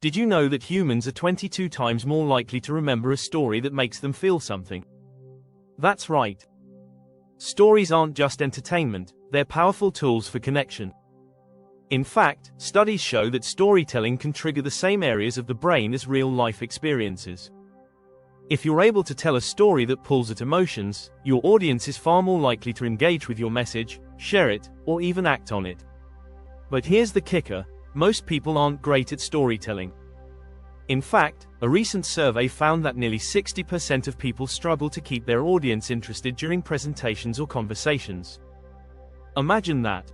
Did you know that humans are 22 times more likely to remember a story that makes them feel something? That's right. Stories aren't just entertainment, they're powerful tools for connection. In fact, studies show that storytelling can trigger the same areas of the brain as real-life experiences. If you're able to tell a story that pulls at emotions, your audience is far more likely to engage with your message, share it, or even act on it. But here's the kicker: most people aren't great at storytelling. In fact, a recent survey found that nearly 60% of people struggle to keep their audience interested during presentations or conversations. Imagine that.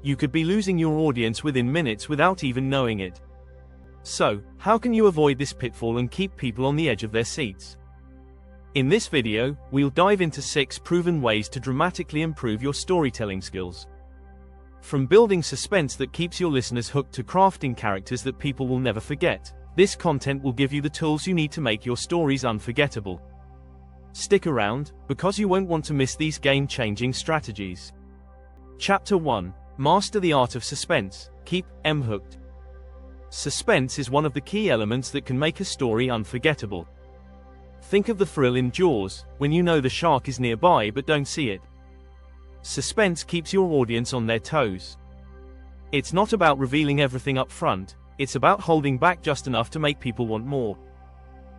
You could be losing your audience within minutes without even knowing it. So, how can you avoid this pitfall and keep people on the edge of their seats? In this video, we'll dive into 6 proven ways to dramatically improve your storytelling skills. From building suspense that keeps your listeners hooked to crafting characters that people will never forget, this content will give you the tools you need to make your stories unforgettable. Stick around, because you won't want to miss these game-changing strategies. Chapter 1. Master the art of suspense. Keep them hooked. Suspense is one of the key elements that can make a story unforgettable. Think of the thrill in Jaws, when you know the shark is nearby but don't see it. Suspense keeps your audience on their toes. It's not about revealing everything up front, it's about holding back just enough to make people want more.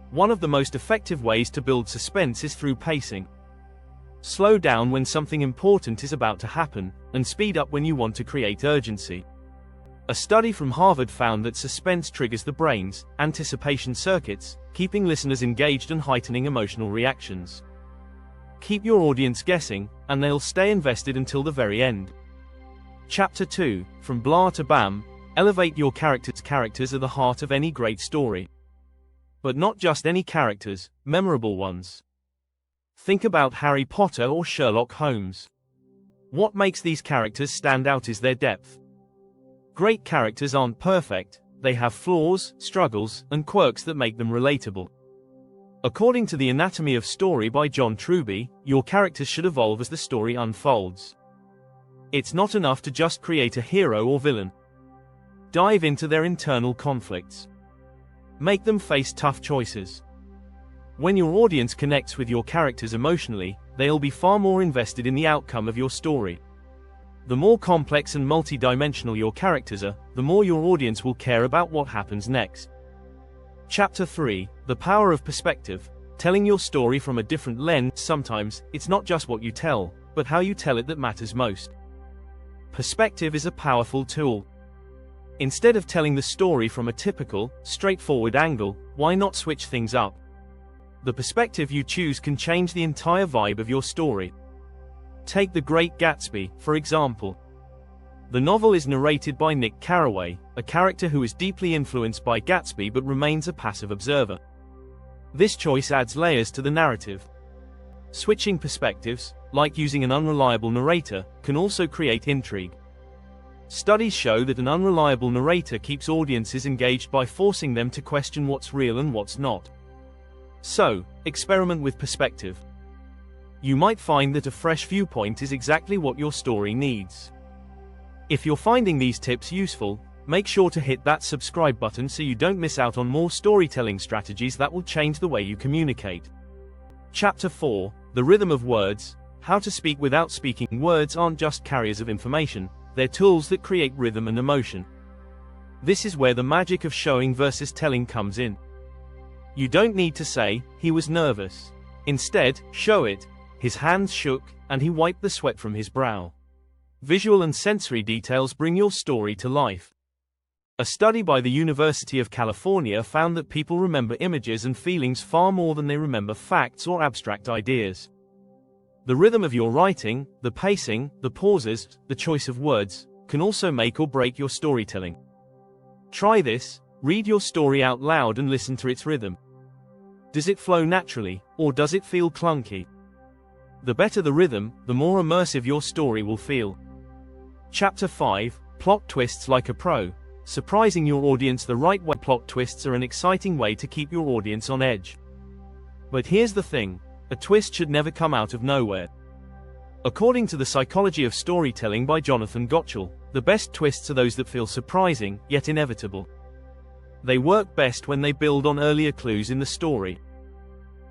One of the most effective ways to build suspense is through pacing. Slow down when something important is about to happen, and speed up when you want to create urgency. A study from Harvard found that suspense triggers the brain's anticipation circuits, keeping listeners engaged and heightening emotional reactions. Keep your audience guessing, and they'll stay invested until the very end. Chapter 2. From blah to bam. Elevate your characters. Characters are the heart of any great story. But not just any characters, memorable ones. Think about Harry Potter or Sherlock Holmes. What makes these characters stand out is their depth. Great characters aren't perfect, they have flaws, struggles, and quirks that make them relatable. According to The Anatomy of Story by John Truby, your characters should evolve as the story unfolds. It's not enough to just create a hero or villain. Dive into their internal conflicts. Make them face tough choices. When your audience connects with your characters emotionally, they'll be far more invested in the outcome of your story. The more complex and multi-dimensional your characters are, the more your audience will care about what happens next. Chapter 3. The power of perspective. Telling your story from a different lens. Sometimes, it's not just what you tell, but how you tell it that matters most. Perspective is a powerful tool. Instead of telling the story from a typical, straightforward angle, why not switch things up? The perspective you choose can change the entire vibe of your story. Take The Great Gatsby, for example. The novel is narrated by Nick Carraway, a character who is deeply influenced by Gatsby but remains a passive observer. This choice adds layers to the narrative. Switching perspectives, like using an unreliable narrator, can also create intrigue. Studies show that an unreliable narrator keeps audiences engaged by forcing them to question what's real and what's not. So, experiment with perspective. You might find that a fresh viewpoint is exactly what your story needs. If you're finding these tips useful, make sure to hit that subscribe button so you don't miss out on more storytelling strategies that will change the way you communicate. Chapter 4. The rhythm of words. How to speak without speaking. Words aren't just carriers of information, they're tools that create rhythm and emotion. This is where the magic of showing versus telling comes in. You don't need to say, "He was nervous." Instead, show it. His hands shook, and he wiped the sweat from his brow. Visual and sensory details bring your story to life. A study by the University of California found that people remember images and feelings far more than they remember facts or abstract ideas. The rhythm of your writing, the pacing, the pauses, the choice of words, can also make or break your storytelling. Try this. Read your story out loud and listen to its rhythm. Does it flow naturally, or does it feel clunky? The better the rhythm, the more immersive your story will feel. Chapter 5. Plot twists like a pro. Surprising your audience the right way. Plot twists are an exciting way to keep your audience on edge. But here's the thing, a twist should never come out of nowhere. According to The Psychology of Storytelling by Jonathan Gottschall, the best twists are those that feel surprising, yet inevitable. They work best when they build on earlier clues in the story.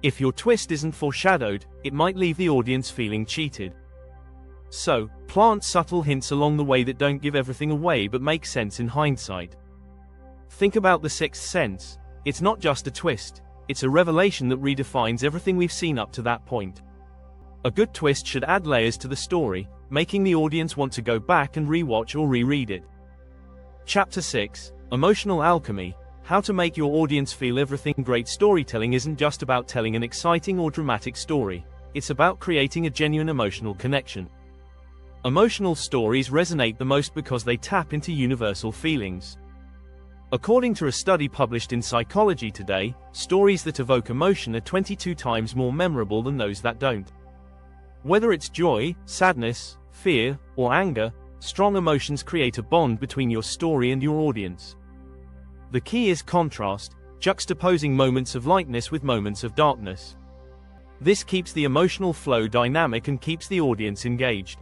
If your twist isn't foreshadowed, it might leave the audience feeling cheated. So, plant subtle hints along the way that don't give everything away but make sense in hindsight. Think about The Sixth Sense. It's not just a twist, it's a revelation that redefines everything we've seen up to that point. A good twist should add layers to the story, making the audience want to go back and rewatch or reread it. Chapter 6: Emotional Alchemy. How to make your audience feel everything. Great storytelling isn't just about telling an exciting or dramatic story, it's about creating a genuine emotional connection. Emotional stories resonate the most because they tap into universal feelings. According to a study published in Psychology Today, stories that evoke emotion are 22 times more memorable than those that don't. Whether it's joy, sadness, fear, or anger, strong emotions create a bond between your story and your audience. The key is contrast, juxtaposing moments of lightness with moments of darkness. This keeps the emotional flow dynamic and keeps the audience engaged.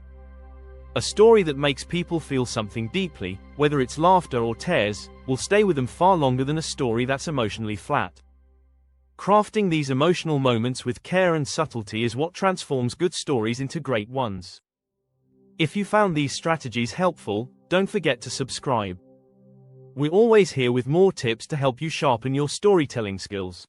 A story that makes people feel something deeply, whether it's laughter or tears, will stay with them far longer than a story that's emotionally flat. Crafting these emotional moments with care and subtlety is what transforms good stories into great ones. If you found these strategies helpful, don't forget to subscribe. We're always here with more tips to help you sharpen your storytelling skills.